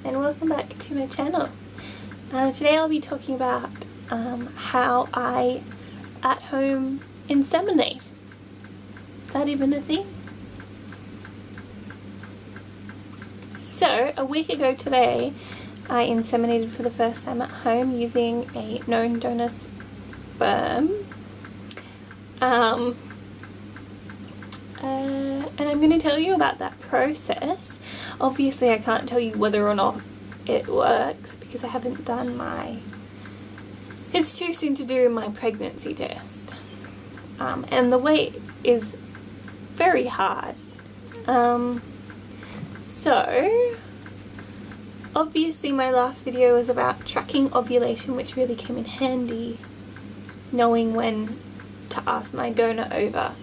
and welcome back to my channel. Today I'll be talking about how I at home inseminate. Is that even a thing? So a week ago today I inseminated for the first time at home using a known donor sperm. And I'm going to tell you about that process. Obviously I can't tell you whether or not it works because I haven't done it's too soon to do my pregnancy test. And the wait is very hard. So obviously my last video was about tracking ovulation, which really came in handy, knowing when to ask my donor over.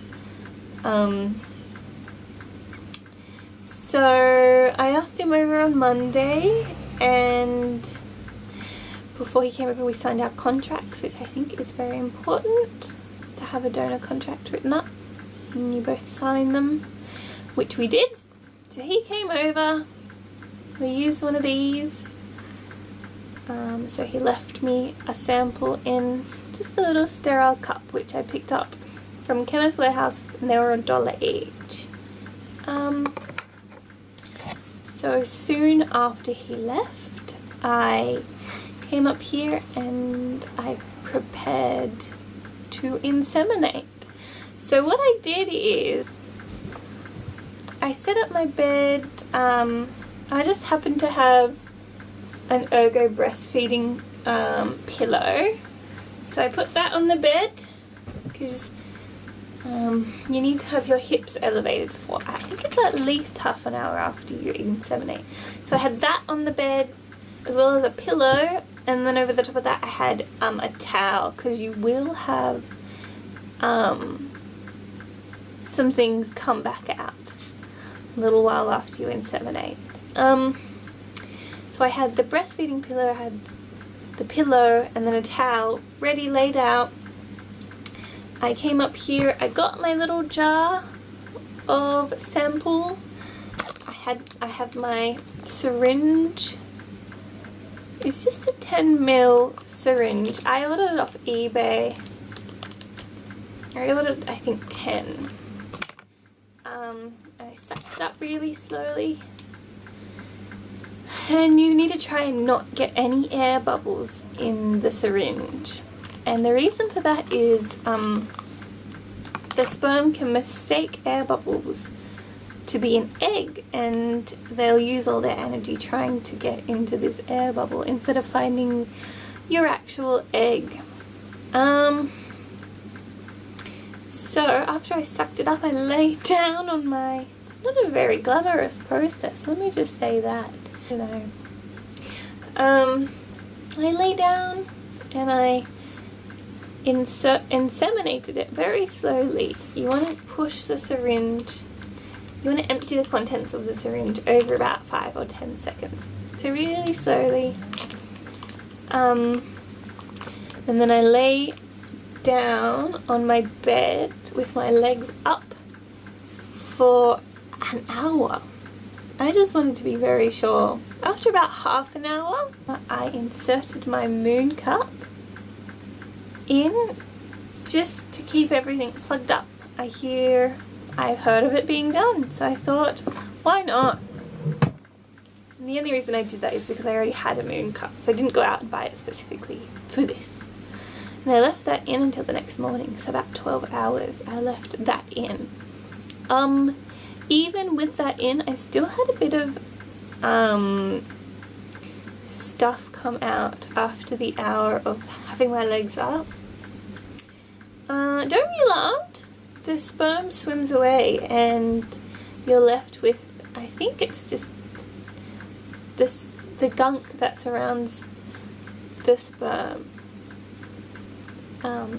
So I asked him over on Monday, and before he came over we signed our contracts, which I think is very important to have a donor contract written up and you both sign them, which we did. So he came over, we used one of these, so he left me a sample in just a little sterile cup which I picked up from Chemist Warehouse, and they were $1 each. So soon after he left, I came up here and I prepared to inseminate. So what I did is I set up my bed. I just happened to have an Ergo breastfeeding pillow, so I put that on the bed because you need to have your hips elevated for, I think it's at least half an hour after you inseminate. So I had that on the bed as well as a pillow, and then over the top of that I had a towel, because you will have some things come back out a little while after you inseminate. So I had the breastfeeding pillow, I had the pillow, and then a towel ready, laid out. I came up here, I got my little jar of sample. I have my syringe. It's just a 10 ml syringe. I ordered it off eBay. I ordered, I think, 10. I sucked it up really slowly. And you need to try and not get any air bubbles in the syringe. And the reason for that is the sperm can mistake air bubbles to be an egg, and they'll use all their energy trying to get into this air bubble instead of finding your actual egg. So after I sucked it up, I lay down on my, it's not a very glamorous process, let me just say that, you know. I lay down and I inseminated it very slowly. You want to push the syringe, you want to empty the contents of the syringe over about 5 or 10 seconds. So really slowly. And then I lay down on my bed with my legs up for an hour. I just wanted to be very sure. After about half an hour, I inserted my moon cup in just to keep everything plugged up. I've heard of it being done, so I thought, why not? And the only reason I did that is because I already had a moon cup, so I didn't go out and buy it specifically for this. And I left that in until the next morning, so about 12 hours I left that in. Even with that in, I still had a bit of stuff come out after the hour of having my legs up. Don't be alarmed. The sperm swims away and you're left with, I think it's just the gunk that surrounds the sperm.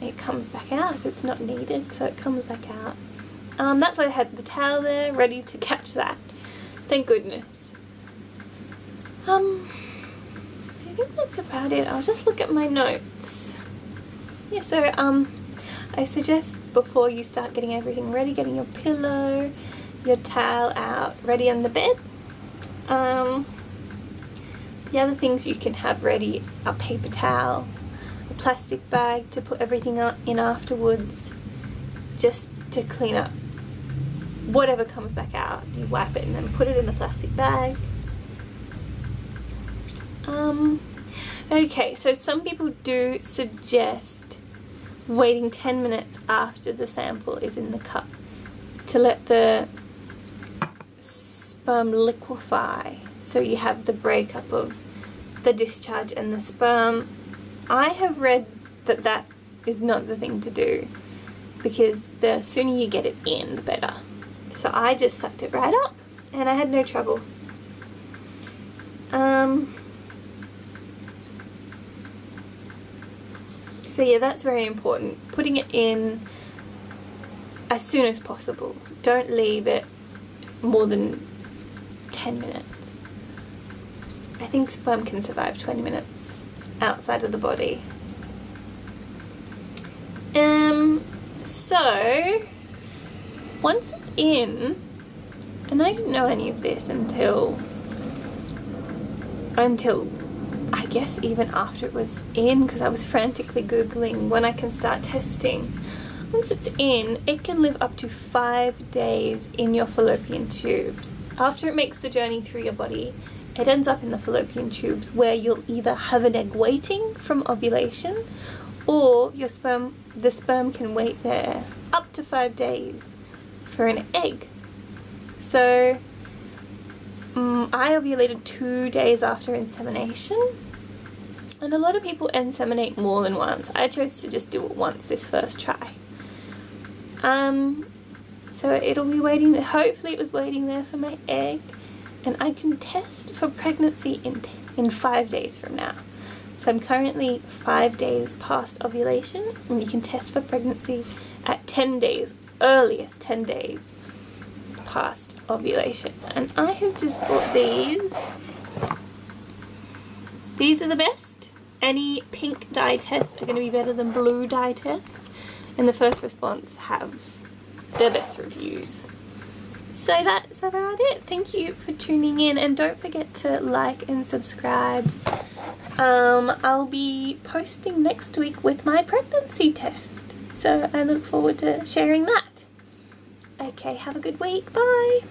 It comes back out. It's not needed, so it comes back out. That's why I had the towel there ready to catch that. Thank goodness. I think that's about it. I'll just look at my notes. Yeah, so I suggest before you start getting everything ready, getting your pillow, your towel out, ready on the bed. The other things you can have ready are paper towel, a plastic bag to put everything in afterwards, just to clean up whatever comes back out. You wipe it and then put it in the plastic bag. Okay, so some people do suggest waiting 10 minutes after the sample is in the cup to let the sperm liquefy, so you have the breakup of the discharge and the sperm. I have read that that is not the thing to do, because the sooner you get it in, the better. So I just sucked it right up and I had no trouble. So yeah, that's very important. Putting it in as soon as possible. Don't leave it more than 10 minutes. I think sperm can survive 20 minutes outside of the body. So once it's in, and I didn't know any of this until I guess even after it was in, because I was frantically googling when I can start testing. Once it's in, it can live up to 5 days in your fallopian tubes. After it makes the journey through your body, it ends up in the fallopian tubes, where you'll either have an egg waiting from ovulation, or the sperm can wait there up to 5 days for an egg. So I ovulated 2 days after insemination, and a lot of people inseminate more than once. I chose to just do it once this first try. So it'll be waiting there. Hopefully it was waiting there for my egg, and I can test for pregnancy in 5 days from now. So I'm currently 5 days past ovulation, and you can test for pregnancy at 10 days, earliest 10 days past ovulation. And I have just bought these. These are the best. Any pink dye tests are going to be better than blue dye tests, and the First Response have the best reviews. So that's about it. Thank you for tuning in, and don't forget to like and subscribe. I'll be posting next week with my pregnancy test, so I look forward to sharing that. Okay, have a good week. Bye.